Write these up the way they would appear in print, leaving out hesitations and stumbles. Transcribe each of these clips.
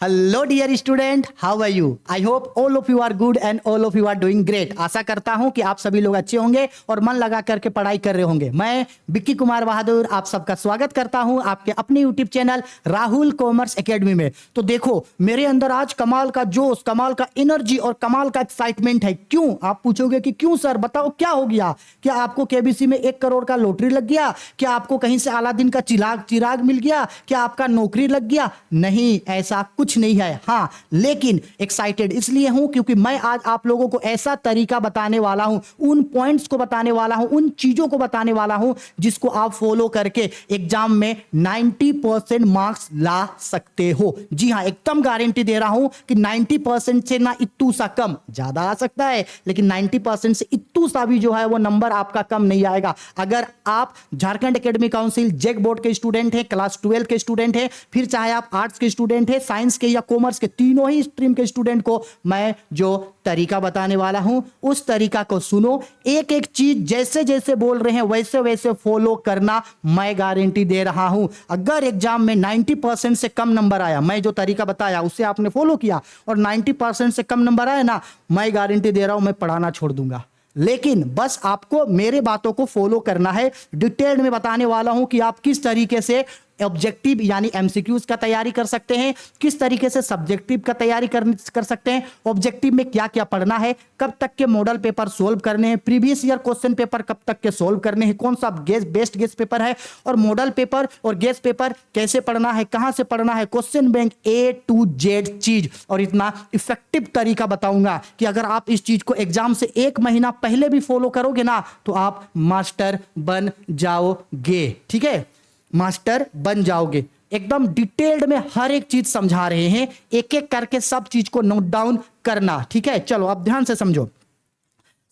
Hello dear student, how are you? I hope all of you are good and all of you are doing great. आशा करता हूं कि आप सभी लोग अच्छे होंगे और मन लगा करके पढ़ाई कर रहे होंगे। मैं विक्की कुमार बहादुर आप सबका स्वागत करता हूं आपके अपने YouTube channel Rahul commerce academy में। तो देखो, मेरे अंदर आज कमाल का जोश, कमाल का एनर्जी और कमाल का एक्साइटमेंट है। क्यों, आप पूछोगे कि क्यों सर, बताओ क्या हो गया? क्या आपको केबीसी में 1 करोड़ का लॉटरी लग गया? क्या आपको कहीं से अलादीन का चिराग मिल गया? क्या आपका नौकरी लग गया? नहीं, ऐसा कुछ नहीं है। हाँ, लेकिन एक्साइटेड इसलिए हूं क्योंकि मैं आज आप लोगों को ऐसा तरीका बताने वाला हूं, उन पॉइंट्स को बताने वाला हूं, उन चीजों को बताने वाला हूं जिसको आप फॉलो करके एग्जाम में 90% मार्क्स ला सकते हो। जी हां, एकदम गारंटी दे रहा हूं कि 90% से ना इत्तू सा कम, ज्यादा आ सकता है लेकिन 90% से इत्तू सा भी जो है वो नंबर आपका कम नहीं आएगा। अगर आप झारखंड एकेडमिक काउंसिल जेक बोर्ड के स्टूडेंट हैं, क्लास 12 के स्टूडेंट हैं, फिर चाहे आप आर्ट्स के स्टूडेंट हैं, साइंस के या कॉमर्स के, तीनों ही स्ट्रीम के स्टूडेंट को मैं जो तरीका बताने वाला हूं उस तरीका को सुनो। एक एक चीज जैसे जैसे बोल रहे हैं वैसे वैसे फॉलो करना, मैं गारंटी दे रहा हूं। अगर एग्जाम में 90% से कम नंबर आया, मैं जो तरीका बताया उससे आपने फॉलो किया और 90% से कम नंबर आया ना, मैं गारंटी दे रहा हूं मैं पढ़ाना छोड़ दूंगा। लेकिन बस आपको मेरे बातों को फॉलो करना है। डिटेल में बताने वाला हूं कि आप किस तरीके से ऑब्जेक्टिव यानी एमसीक्यूज का तैयारी कर सकते हैं, किस तरीके से सब्जेक्टिव का तैयारी कर सकते हैं, ऑब्जेक्टिव में क्या क्या पढ़ना है, कब तक के मॉडल पेपर सोल्व करने हैं, प्रीवियस ईयर क्वेश्चन पेपर कब तक के सोल्व करने हैं, कौन सा बेस्ट गेस पेपर है और मॉडल पेपर और गेस पेपर कैसे पढ़ना है, कहां से पढ़ना है, question bank A to Z चीज। और इतना इफेक्टिव तरीका बताऊंगा कि अगर आप इस चीज को एग्जाम से 1 महीना पहले भी फॉलो करोगे ना तो आप मास्टर बन जाओगे। ठीक है, मास्टर बन जाओगे। एकदम डिटेल्ड में हर एक चीज समझा रहे हैं, एक एक करके सब चीज को नोट डाउन करना। ठीक है, चलो अब ध्यान से समझो।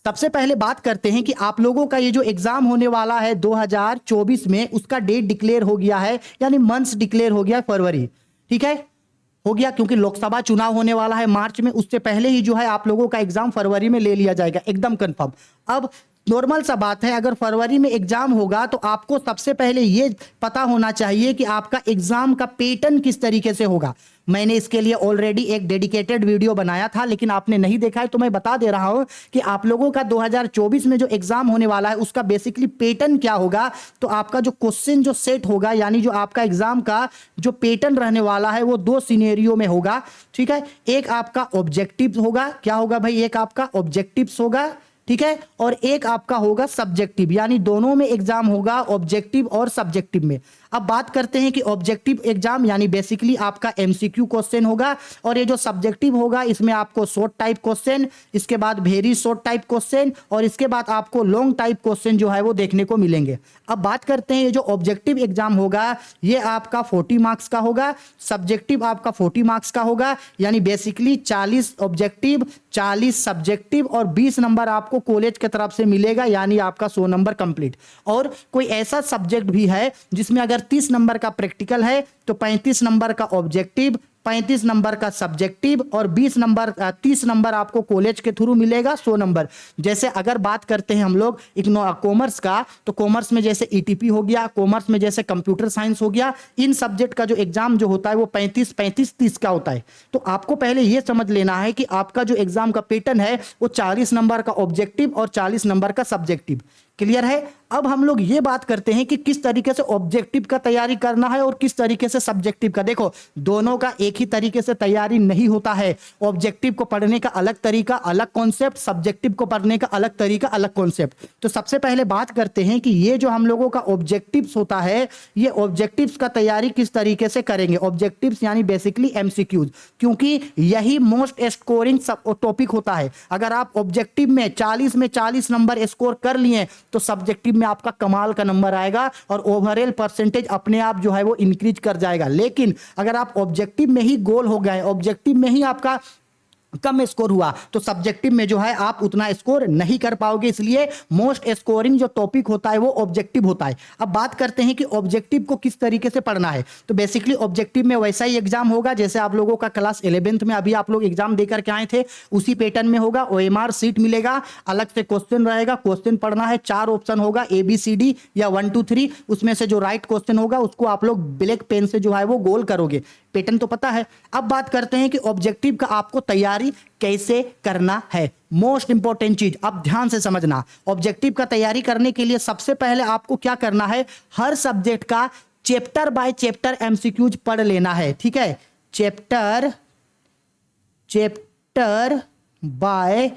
सबसे पहले बात करते हैं कि आप लोगों का ये जो एग्जाम होने वाला है 2024 में, उसका डेट डिक्लेयर हो गया है, यानी मंथ्स डिक्लेयर हो गया है, फरवरी। ठीक है, हो गया क्योंकि लोकसभा चुनाव होने वाला है मार्च में, उससे पहले ही जो है आप लोगों का एग्जाम फरवरी में ले लिया जाएगा, एकदम कंफर्म। अब नॉर्मल सा बात है, अगर फरवरी में एग्जाम होगा तो आपको सबसे पहले यह पता होना चाहिए कि आपका एग्जाम का पैटर्न किस तरीके से होगा। मैंने इसके लिए ऑलरेडी एक डेडिकेटेड वीडियो बनाया था, लेकिन आपने नहीं देखा है तो मैं बता दे रहा हूं कि आप लोगों का 2024 में जो एग्जाम होने वाला है उसका बेसिकली पैटर्न क्या होगा। तो आपका जो क्वेश्चन जो सेट होगा, यानी जो आपका एग्जाम का जो पैटर्न रहने वाला है वो 2 सिनेरियो में होगा। ठीक है, एक आपका ऑब्जेक्टिव होगा, क्या होगा भाई, एक आपका ऑब्जेक्टिव्स होगा, ठीक है, और एक आपका होगा सब्जेक्टिव, यानी दोनों में एग्जाम होगा, ऑब्जेक्टिव और सब्जेक्टिव में। अब बात करते हैं कि ऑब्जेक्टिव एग्जाम यानी बेसिकली आपका एमसीक्यू क्वेश्चन होगा, और ये जो सब्जेक्टिव होगा इसमें आपको शॉर्ट टाइप क्वेश्चन, इसके बाद वेरी शॉर्ट टाइप क्वेश्चन और इसके बाद आपको लॉन्ग टाइप क्वेश्चन जो है वो देखने को मिलेंगे। अब बात करते हैं ये जो ऑब्जेक्टिव एग्जाम होगा ये आपका 40 मार्क्स का होगा, सब्जेक्टिव आपका 40 मार्क्स का होगा, यानी बेसिकली 40 ऑब्जेक्टिव, 40 सब्जेक्टिव और 20 नंबर आपको कॉलेज की तरफ से मिलेगा, यानी आपका 100 नंबर कंप्लीट। और कोई ऐसा सब्जेक्ट भी है जिसमें अगर 30 नंबर का प्रैक्टिकल है तो 35 नंबर का ऑब्जेक्टिव, 35 नंबर का सब्जेक्टिव और 30 नंबर आपको कॉलेज के थ्रू मिलेगा, 100 नंबर। जैसे अगर बात करते हैं हम लोग कॉमर्स का, तो कॉमर्स में जैसे ईटीपी हो गया, कॉमर्स में जैसे कंप्यूटर साइंस हो गया, इन सब्जेक्ट का जो एग्जाम जो होता है वो 35-35-30 का होता है। तो आपको पहले यह समझ लेना है कि आपका जो एग्जाम का पैटर्न है वो 40 नंबर का ऑब्जेक्टिव और 40 नंबर का सब्जेक्टिव। क्लियर है? अब हम लोग ये बात करते हैं कि किस तरीके से ऑब्जेक्टिव का तैयारी करना है और किस तरीके से सब्जेक्टिव का। देखो, दोनों का एक ही तरीके से तैयारी नहीं होता है। ऑब्जेक्टिव को पढ़ने का अलग तरीका, अलग कॉन्सेप्ट, सब्जेक्टिव को पढ़ने का अलग तरीका, अलग कॉन्सेप्ट। तो सबसे पहले बात करते हैं कि ये जो हम लोगों का ऑब्जेक्टिव्स होता है, ये ऑब्जेक्टिव्स का तैयारी किस तरीके से करेंगे। ऑब्जेक्टिव्स यानी बेसिकली एमसीक्यूज, क्योंकि यही मोस्ट स्कोरिंग टॉपिक होता है। अगर आप ऑब्जेक्टिव में 40 में 40 नंबर स्कोर कर लिए तो सब्जेक्टिव में आपका कमाल का नंबर आएगा और ओवरऑल परसेंटेज अपने आप जो है वो इंक्रीज कर जाएगा। लेकिन अगर आप ऑब्जेक्टिव में ही गोल हो गए, ऑब्जेक्टिव में ही आपका कम स्कोर हुआ, तो सब्जेक्टिव में जो है आप उतना स्कोर नहीं कर पाओगे। इसलिए मोस्ट स्कोरिंग जो टॉपिक होता है वो ऑब्जेक्टिव होता है। अब बात करते हैं कि ऑब्जेक्टिव को किस तरीके से पढ़ना है। तो बेसिकली ऑब्जेक्टिव में वैसा ही एग्जाम होगा जैसे आप लोगों का क्लास 11th में अभी आप लोग एग्जाम देकर के आए थे, उसी पैटर्न में होगा। OMR सीट मिलेगा, अलग से क्वेश्चन रहेगा, क्वेश्चन पढ़ना है, 4 ऑप्शन होगा ABCD या 1 2 3, उसमें से जो राइट क्वेश्चन होगा उसको आप लोग ब्लैक पेन से जो है वो गोल करोगे। पैटर्न तो पता है। अब बात करते हैं कि ऑब्जेक्टिव का आपको तैयारी कैसे करना है। मोस्ट इंपॉर्टेंट चीज अब ध्यान से समझना, ऑब्जेक्टिव का तैयारी करने के लिए सबसे पहले आपको क्या करना है, हर सब्जेक्ट का चैप्टर बाय चैप्टर एमसीक्यूज पढ़ लेना है। ठीक है, chapter by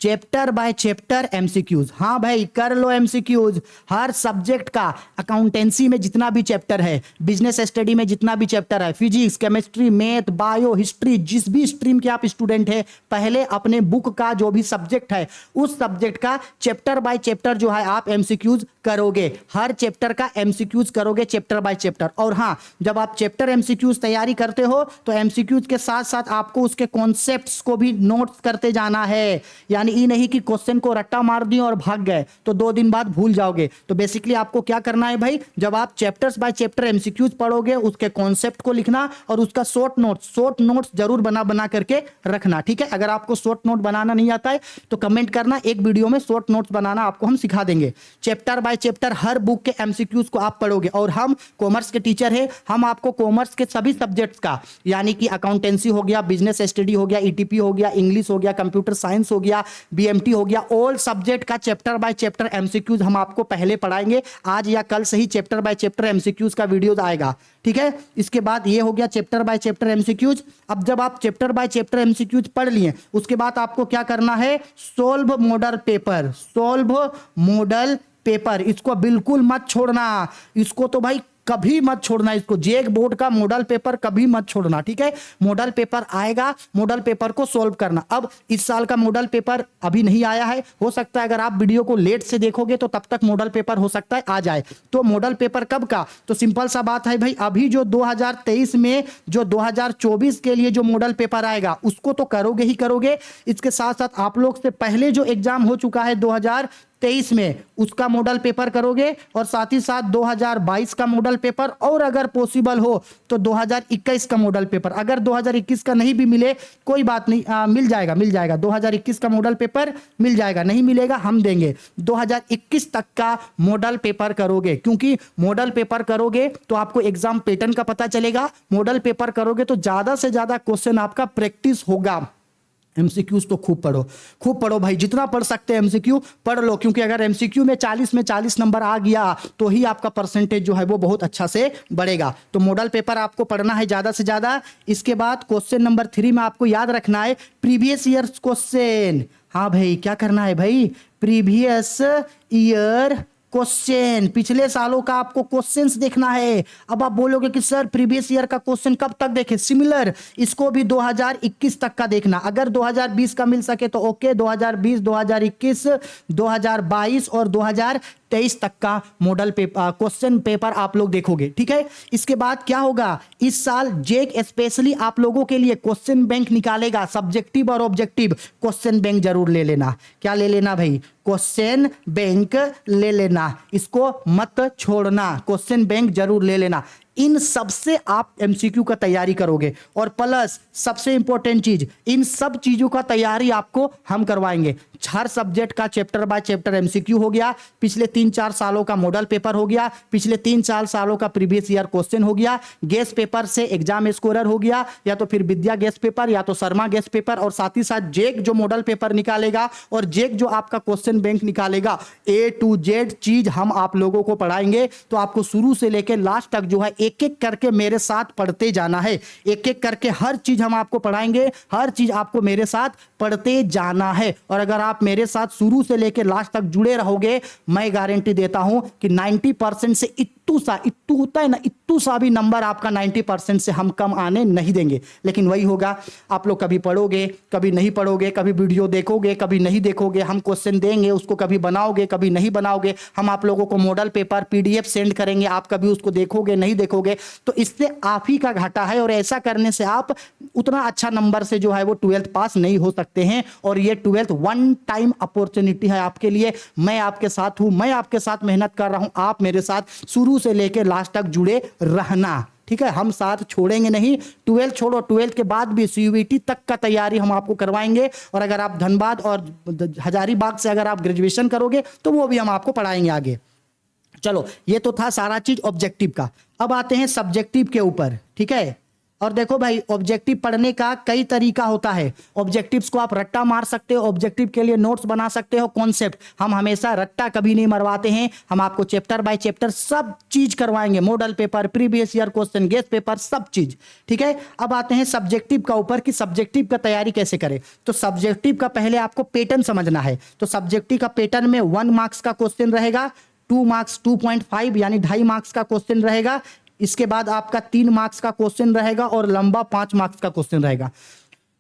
chapter by chapter MCQs. हाँ भाई कर लो एमसीक्यूज हर सब्जेक्ट का। अकाउंटेंसी में जितना भी चैप्टर है, बिजनेस स्टडी में जितना भी चैप्टर है, physics, chemistry, math, bio, history, जिस भी स्ट्रीम के आप स्टूडेंट हैं, पहले अपने बुक का जो भी सब्जेक्ट है उस सब्जेक्ट का चैप्टर बाय चैप्टर जो है आप एमसीक्यूज करोगे। हर चैप्टर का एमसीक्यूज करोगे चैप्टर बाय चैप्टर। और हाँ, जब आप चैप्टर एमसीक्यूज तैयारी करते हो तो एमसीक्यूज के साथ साथ आपको उसके कॉन्सेप्ट्स को भी नोट्स करते जाना है। यानी ये नहीं कि क्वेश्चन को रट्टा मार दिए और भाग गए तो 2 दिन बाद भूल जाओगे। तो बेसिकली आपको क्या करना है भाई, जब आप चैप्टर्स बाय चैप्टर एमसीक्यूज पढ़ोगे उसके कॉन्सेप्ट को लिखना और उसका शॉर्ट नोट्स जरूर बना करके रखना। ठीक है, अगर आपको शॉर्ट नोट बनाना नहीं आता है तो कमेंट करना, एक वीडियो में शॉर्ट नोट्स बनाना आपको हम सिखा देंगे। Chapter by chapter her book के एमसीक्यूज को आप पढ़ोगे। और हम कॉमर्स के टीचर हैं, हम आपको कॉमर्स के सभी सब्जेक्ट्स का, यानी कि अकाउंटेंसी हो गया, बिजनेस स्टडी हो गया, ईटीपी हो गया, इंग्लिश हो गया, कंप्यूटर साइंस हो गया, बीएमटी हो गया, ऑल सब्जेक्ट का चैप्टर बाय चैप्टर एमसीक्यूज हम आपको पहले पढ़ाएंगे। आज या कल से ही चैप्टर बाय चैप्टर एमसीक्यूज का वीडियो आएगा। ठीक है, इसके बाद ये हो गया चैप्टर बाय चैप्टर एमसीक्यूज। अब जब आप चैप्टर बाय चैप्टर एमसीक्यूज पढ़ लिए उसके बाद आपको क्या करना है, सोल्व मॉडल पेपर। इसको बिल्कुल मत छोड़ना, इसको तो भाई कभी मत छोड़ना, इसको जेक बोर्ड का मॉडल पेपर कभी मत छोड़ना। ठीक है, मॉडल पेपर आएगा, मॉडल पेपर को सॉल्व करना। अब इस साल का मॉडल पेपर अभी नहीं आया है, हो सकता है अगर आप वीडियो को लेट से देखोगे तो तब तक मॉडल पेपर हो सकता है आ जाए। तो मॉडल पेपर कब का, तो सिंपल सा बात है भाई, अभी जो 2023 में जो 2024 के लिए जो मॉडल पेपर आएगा उसको तो करोगे ही करोगे। इसके साथ साथ आप लोग से पहले जो एग्जाम हो चुका है 2023 में उसका मॉडल पेपर करोगे और साथ ही साथ 2022 का मॉडल पेपर, और अगर पॉसिबल हो तो 2021 का मॉडल पेपर। अगर 2021 का नहीं भी मिले कोई बात नहीं, मिल जाएगा 2021 का मॉडल पेपर मिल जाएगा, नहीं मिलेगा हम देंगे। 2021 तक का मॉडल पेपर करोगे, क्योंकि मॉडल पेपर करोगे तो आपको एग्जाम पैटर्न का पता चलेगा। मॉडल पेपर करोगे तो ज्यादा से ज्यादा क्वेश्चन आपका प्रैक्टिस होगा। एमसीक्यूज तो खूब पढ़ो भाई, जितना पढ़ सकते हैं एमसीक्यू पढ़ लो, क्योंकि अगर एमसीक्यू में 40 नंबर आ गया तो ही आपका परसेंटेज जो है वो बहुत अच्छा से बढ़ेगा। तो मॉडल पेपर आपको पढ़ना है ज्यादा से ज्यादा। इसके बाद क्वेश्चन नंबर 3 में आपको याद रखना है प्रीवियस ईयर्स क्वेश्चन। हाँ भाई, क्या करना है भाई, प्रीवियस ईयर क्वेश्चन, पिछले सालों का आपको क्वेश्चंस देखना है। अब आप बोलोगे कि सर प्रीवियस ईयर का क्वेश्चन कब तक देखे, सिमिलर इसको भी 2021 तक का देखना। अगर 2020 का मिल सके तो ओके, 2020, 2021, 2022 और 2023 तक का मॉडल पेपर क्वेश्चन पेपर आप लोग देखोगे। ठीक है, इसके बाद क्या होगा, इस साल जेक स्पेशली आप लोगों के लिए क्वेश्चन बैंक निकालेगा, सब्जेक्टिव और ऑब्जेक्टिव। क्वेश्चन बैंक जरूर ले लेना। क्या ले लेना भाई, क्वेश्चन बैंक ले लेना, इसको मत छोड़ना, क्वेश्चन बैंक जरूर ले लेना। इन सबसे आप एमसीक्यू का तैयारी करोगे। और प्लस सबसे इंपॉर्टेंट चीज, इन सब चीजों का तैयारी आपको हम करवाएंगे। हर सब्जेक्ट का चैप्टर बाय चैप्टर एमसीक्यू हो गया, पिछले 3-4 सालों का मॉडल पेपर हो गया, पिछले 3-4 सालों का प्रीवियस ईयर क्वेश्चन हो गया, गेस पेपर से एग्जाम स्कोरर हो गया, या तो फिर विद्या गेस पेपर या तो शर्मा गेस पेपर, और साथ ही साथ जेक जो मॉडल पेपर निकालेगा और जेक जो आपका क्वेश्चन बैंक निकालेगा, A to Z चीज हम आप लोगों को पढ़ाएंगे। तो आपको शुरू से लेकर लास्ट तक जो है एक एक करके मेरे साथ पढ़ते जाना है, एक एक करके हर चीज हम आपको पढ़ाएंगे, हर चीज आपको मेरे साथ पढ़ते जाना है। और अगर आप मेरे साथ शुरू से लेकर लास्ट तक जुड़े रहोगे, मैं गारंटी देता हूं कि 90% से इत्तू होता है ना, इत्तू सा भी नंबर आपका 90% से हम कम आने नहीं देंगे। लेकिन वही होगा, आप लोग कभी पढ़ोगे, कभी नहीं पढ़ोगे, कभी वीडियो देखोगे, कभी नहीं देखोगे, हम क्वेश्चन देंगे उसको कभी बनाओगे, कभी नहीं बनाओगे, हम आप लोगों को मॉडल पेपर PDF सेंड करेंगे, आप कभी उसको देखोगे नहीं देखोगे। तो इससे आप ही का घाटा है, और ऐसा करने से आप उतना अच्छा नंबर से जो है वो 12th पास नहीं हो सकते हैं। और ये 12th वन टाइम अपॉर्चुनिटी है आपके लिए। मैं आपके साथ हूं, मैं आपके साथ मेहनत कर रहा हूं, आप मेरे साथ शुरू से लेकर लास्ट तक जुड़े रहना। ठीक है, हम साथ छोड़ेंगे नहीं। 12th छोड़ो, 12th के बाद भी CUET तक का तैयारी हम आपको करवाएंगे। और अगर आप धनबाद और हजारीबाग से अगर आप ग्रेजुएशन करोगे तो वो भी हम आपको पढ़ाएंगे आगे। चलो, ये तो था सारा चीज ऑब्जेक्टिव का। अब आते हैं सब्जेक्टिव के ऊपर, ठीक है। और देखो भाई, ऑब्जेक्टिव पढ़ने का कई तरीका होता है। ऑब्जेक्टिव्स को आप रट्टा मार सकते हो, ऑब्जेक्टिव के लिए नोट्स बना सकते हो। कॉन्सेप्ट हम हमेशा रट्टा कभी नहीं मरवाते हैं, हम आपको चैप्टर बाय चैप्टर सब चीज करवाएंगे, model paper, previous year question, guest paper, सब चीज, ठीक है। अब आते हैं सब्जेक्टिव का ऊपर कि सब्जेक्टिव का तैयारी कैसे करें। तो सब्जेक्टिव का पहले आपको पैटर्न समझना है। तो सब्जेक्टिव का पैटर्न में 1 मार्क्स का क्वेश्चन रहेगा, 2 मार्क्स 2.5 यानी 2.5 मार्क्स का क्वेश्चन रहेगा, इसके बाद आपका 3 मार्क्स का क्वेश्चन रहेगा और लंबा 5 मार्क्स का क्वेश्चन रहेगा।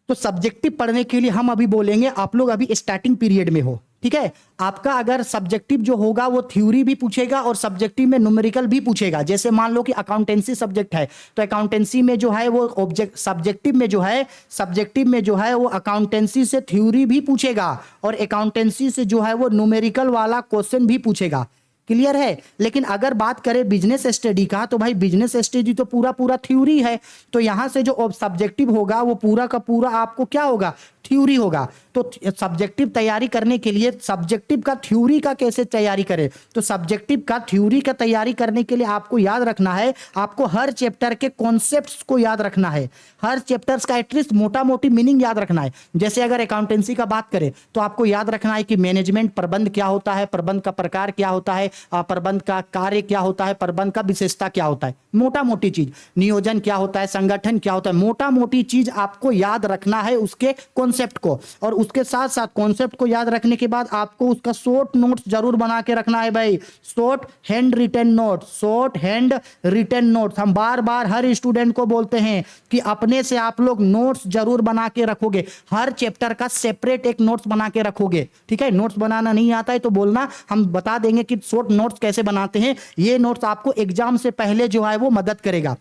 तो सब्जेक्टिव पढ़ने के लिए हम अभी बोलेंगे, आप लोग अभी स्टार्टिंग पीरियड में हो, ठीक है। आपका अगर सब्जेक्टिव जो होगा वो थ्योरी भी पूछेगा और सब्जेक्टिव में न्यूमेरिकल भी पूछेगा। जैसे मान लो कि अकाउंटेंसी सब्जेक्ट है, तो अकाउंटेंसी में जो है वो सब्जेक्टिव में जो है वो अकाउंटेंसी से थ्योरी भी पूछेगा और अकाउंटेंसी से जो है वो न्यूमेरिकल वाला क्वेश्चन भी पूछेगा। क्लियर है। लेकिन अगर बात करें बिजनेस स्टडी का, तो भाई बिजनेस स्टडी तो पूरा थ्योरी है। तो यहां से जो सब्जेक्टिव होगा वो पूरा का पूरा आपको क्या होगा, थ्योरी होगा। तो सब्जेक्टिव तैयारी करने के लिए सब्जेक्टिव का थ्योरी का कैसे तैयारी करें, तो सब्जेक्टिव का थ्योरी का तैयारी करने के लिए आपको याद रखना है, आपको हर चैप्टर के कॉन्सेप्ट्स को याद रखना है, हर चैप्टर्स का एटलीस्ट मोटा मोटी मीनिंग याद रखना है। जैसे अगर अकाउंटेंसी का बात करें तो आपको याद रखना है कि मैनेजमेंट प्रबंध क्या होता है, प्रबंध का प्रकार क्या होता है, प्रबंध का कार्य क्या होता है, प्रबंध का विशेषता क्या होता है, मोटा मोटी चीज, नियोजन क्या होता है, संगठन क्या होता है, मोटा मोटी चीज आपको याद रखना है उसके कॉन्सेप्ट को। और उसके साथ साथ कॉन्सेप्ट को याद रखने के बाद आपको उसका शॉर्ट नोट्स जरूर बना के रखना है भाई, शॉर्ट हैंड रिटन नोट्स। हम बार बार हर स्टूडेंट को बोलते हैं कि अपने से आप लोग नोट्स जरूर बना के रखोगे, हर चैप्टर का सेपरेट एक नोट्स बना के रखोगे, ठीक है। नोट्स बनाना नहीं आता है तो बोलना, हम बता देंगे कि शॉर्ट नोट्स कैसे बनाते हैं। ये नोट्स आपको एग्जाम से पहले जो है वो मदद करेगा।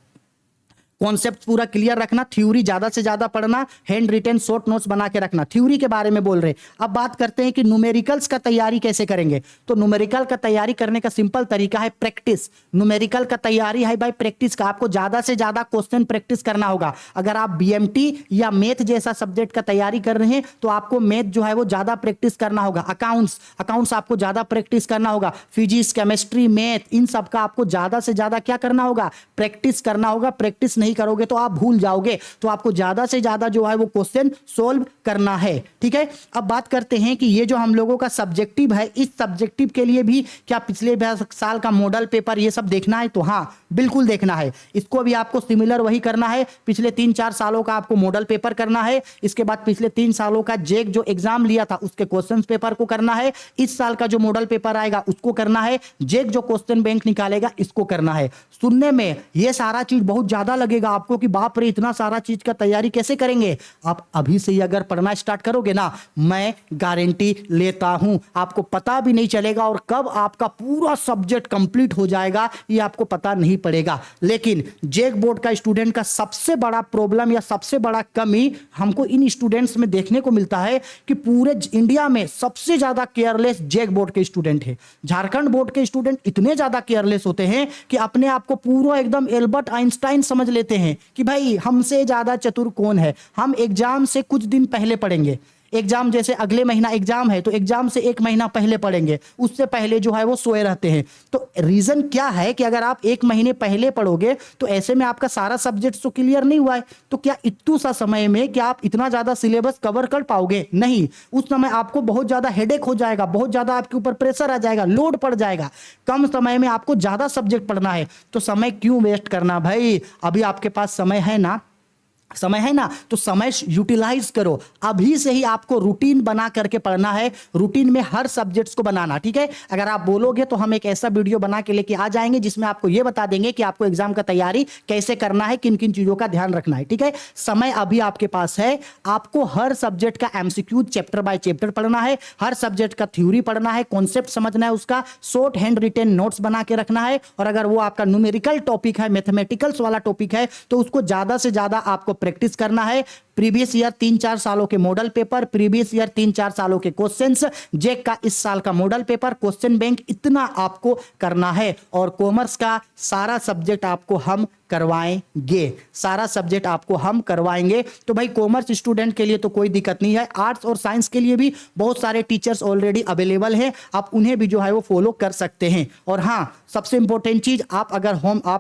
कॉन्सेप्ट पूरा क्लियर रखना, थ्योरी ज्यादा से ज्यादा पढ़ना, हैंड रिटन शॉर्ट नोट्स बना के रखना। थ्योरी के बारे में बोल रहे हैं। अब बात करते हैं कि न्यूमेरिकल्स का तैयारी कैसे करेंगे। तो न्यूमेरिकल का तैयारी करने का सिंपल तरीका है प्रैक्टिस। न्यूमेरिकल का तैयारी है भाई प्रैक्टिस का, आपको ज्यादा से ज्यादा क्वेश्चन प्रैक्टिस करना होगा। अगर आप बीएमटी या मैथ जैसा सब्जेक्ट का तैयारी कर रहे हैं तो आपको मैथ जो है वो ज्यादा प्रैक्टिस करना होगा। अकाउंट्स आपको ज्यादा प्रैक्टिस करना होगा। फिजिक्स, केमिस्ट्री, मैथ, इन सब का आपको ज्यादा से ज्यादा क्या करना होगा, प्रैक्टिस करना होगा। प्रैक्टिस नहीं करोगे तो आप भूल जाओगे, तो आपको ज्यादा से ज्यादा जो है वो क्वेश्चन सोल्व करना है, ठीक है। अब बात करते हैं कि ये जो हम लोगों का सब्जेक्टिव है, इस सब्जेक्टिव के लिए भी क्या पिछले साल का मॉडल पेपर ये सब देखना है, तो हाँ बिल्कुल देखना है। इसको भी आपको सिमिलर वही करना है, पिछले 3-4 सालों का आपको मॉडल पेपर करना है। इसके बाद पिछले 3 सालों का जेक जो एग्जाम लिया था उसके क्वेश्चन पेपर को करना है। इस साल का जो मॉडल पेपर आएगा उसको करना है। जेक जो क्वेश्चन बैंक निकालेगा इसको करना है। सुनने में ये सारा चीज बहुत ज्यादा लगेगा आपको कि बाप रे इतना सारा चीज का तैयारी कैसे करेंगे। आप अभी से ही अगर पढ़ना स्टार्ट करोगे ना, मैं गारंटी लेता हूं आपको पता भी नहीं चलेगा और कब आपका पूरा सब्जेक्ट कंप्लीट हो जाएगा ये आपको पता नहीं पड़ेगा। लेकिन जेक बोर्ड का स्टूडेंट का सबसे बड़ा प्रॉब्लम या सबसे बड़ा कमी हमको इन स्टूडेंट्स में देखने को मिलता है कि पूरे इंडिया में सबसे ज्यादा केयरलेस जेक बोर्ड के स्टूडेंट है। झारखंड बोर्ड के स्टूडेंट इतने ज्यादा केयरलेस होते हैं कि अपने आप को पूरा एकदम एल्बर्ट आइंस्टाइन समझ लेते हैं कि भाई हमसे ज्यादा चतुर कौन है। हम एग्जाम से कुछ दिन पहले पढ़ेंगे, एग्जाम जैसे अगले महीना एग्जाम है तो एग्जाम से 1 महीना पहले पढ़ेंगे, उससे पहले जो है वो सोए रहते हैं। तो रीजन क्या है कि अगर आप 1 महीने पहले पढ़ोगे तो ऐसे में आपका सारा सब्जेक्ट तो क्लियर नहीं हुआ है, तो क्या इतने सा समय में क्या आप इतना ज्यादा सिलेबस कवर कर पाओगे? नहीं। उस समय आपको बहुत ज्यादा हेडेक हो जाएगा, बहुत ज्यादा आपके ऊपर प्रेशर आ जाएगा, लोड पड़ जाएगा। कम समय में आपको ज्यादा सब्जेक्ट पढ़ना है तो समय क्यों वेस्ट करना भाई। अभी आपके पास समय है ना, तो समय यूटिलाइज करो। अभी से ही आपको रूटीन बना करके पढ़ना है, रूटीन में हर सब्जेक्ट्स को बनाना, ठीक है। अगर आप बोलोगे तो हम एक ऐसा वीडियो बना के लेके आ जाएंगे जिसमें आपको यह बता देंगे कि आपको एग्जाम का तैयारी कैसे करना है, किन किन चीजों का ध्यान रखना है, ठीक है। समय अभी आपके पास है, आपको हर सब्जेक्ट का एमसीक्यू चैप्टर बाय चैप्टर पढ़ना है, हर सब्जेक्ट का थ्योरी पढ़ना है, कॉन्सेप्ट समझना है, उसका शॉर्ट हैंड रिटेन नोट्स बना के रखना है। और अगर वो आपका न्यूमेरिकल टॉपिक है, मैथमेटिकल्स वाला टॉपिक है, तो उसको ज्यादा से ज्यादा आपको प्रैक्टिस करना है। प्रीवियस ईयर 3-4 सालों के मॉडल पेपर, प्रीवियस ईयर 3-4 सालों के क्वेश्चंस, जेक का इस साल का मॉडल पेपर, क्वेश्चन बैंक, इतना आपको करना है। और कॉमर्स का सारा सब्जेक्ट आपको हम करवाएंगे, सारा सब्जेक्ट आपको हम करवाएंगे। तो भाई कॉमर्स स्टूडेंट के लिए तो कोई दिक्कत नहीं है, आर्ट्स और साइंस के लिए भी बहुत सारे टीचर्स ऑलरेडी अवेलेबल हैं, आप उन्हें भी जो है वो फॉलो कर सकते हैं। और हाँ, सबसे इंपॉर्टेंट चीज, आप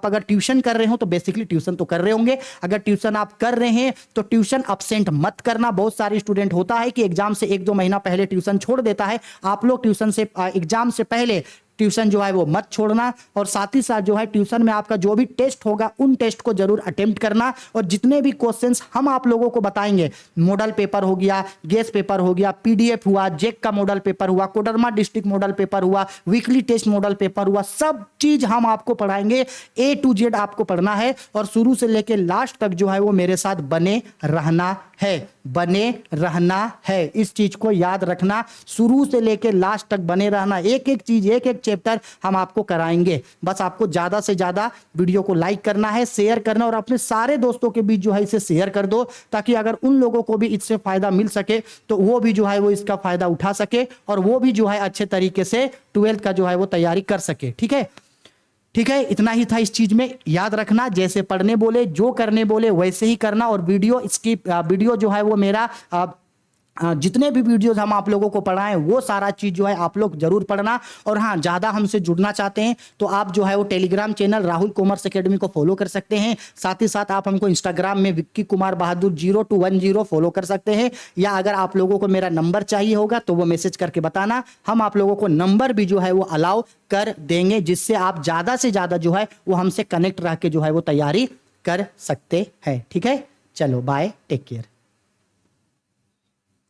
अगर ट्यूशन कर रहे हो तो बेसिकली ट्यूशन तो कर रहे होंगे, अगर ट्यूशन आप कर रहे हैं तो ट्यूशन अब्सेंट मत करना। बहुत सारे स्टूडेंट होता है कि एग्जाम से 1-2 महीना पहले ट्यूशन छोड़ देता है, आप लोग ट्यूशन से एग्जाम से पहले ट्यूशन जो है वो मत छोड़ना। और साथ ही साथ जो है ट्यूशन में आपका जो भी टेस्ट होगा उन टेस्ट को जरूर अटेम्प्ट करना, और जितने भी क्वेश्चंस हम आप लोगों को बताएंगे, मॉडल पेपर हो गया, गेस पेपर हो गया, पीडीएफ हुआ, जेक का मॉडल पेपर हुआ, कोडरमा डिस्ट्रिक्ट मॉडल पेपर हुआ, वीकली टेस्ट मॉडल पेपर हुआ, सब चीज हम आपको पढ़ाएंगे, A to Z आपको पढ़ना है। और शुरू से लेकर लास्ट तक जो है वो मेरे साथ बने रहना है, बने रहना है, इस चीज को याद रखना, शुरू से लेकर लास्ट तक बने रहना, एक एक चीज, एक एक चैप्टर हम आपको कराएंगे। बस आपको ज्यादा से ज्यादा वीडियो को लाइक करना है, शेयर करना, और अपने सारे दोस्तों के बीच जो है इसे शेयर कर दो, ताकि अगर उन लोगों को भी इससे फायदा मिल सके तो वो भी जो है वो इसका फायदा उठा सके, और वो भी जो है अच्छे तरीके से 12th का जो है वो तैयारी कर सके। ठीक है, ठीक है, इतना ही था इस चीज में, याद रखना, जैसे पढ़ने बोले, जो करने बोले वैसे ही करना। और वीडियो जो है वो मेरा जितने भी वीडियोस हम आप लोगों को पढ़ाएं वो सारा चीज जो है आप लोग जरूर पढ़ना। और हाँ, ज्यादा हमसे जुड़ना चाहते हैं तो आप जो है वो Telegram channel Rahul commerce academy को फॉलो कर सकते हैं, साथ ही साथ आप हमको इंस्टाग्राम में विक्की कुमार बहादुर 0210 फॉलो कर सकते हैं। या अगर आप लोगों को मेरा नंबर चाहिए होगा तो वो मैसेज करके बताना, हम आप लोगों को नंबर भी जो है वो अलाउ कर देंगे, जिससे आप ज्यादा से ज्यादा जो है वो हमसे कनेक्ट रह के जो है वो तैयारी कर सकते हैं। ठीक है, चलो बाय, टेक केयर।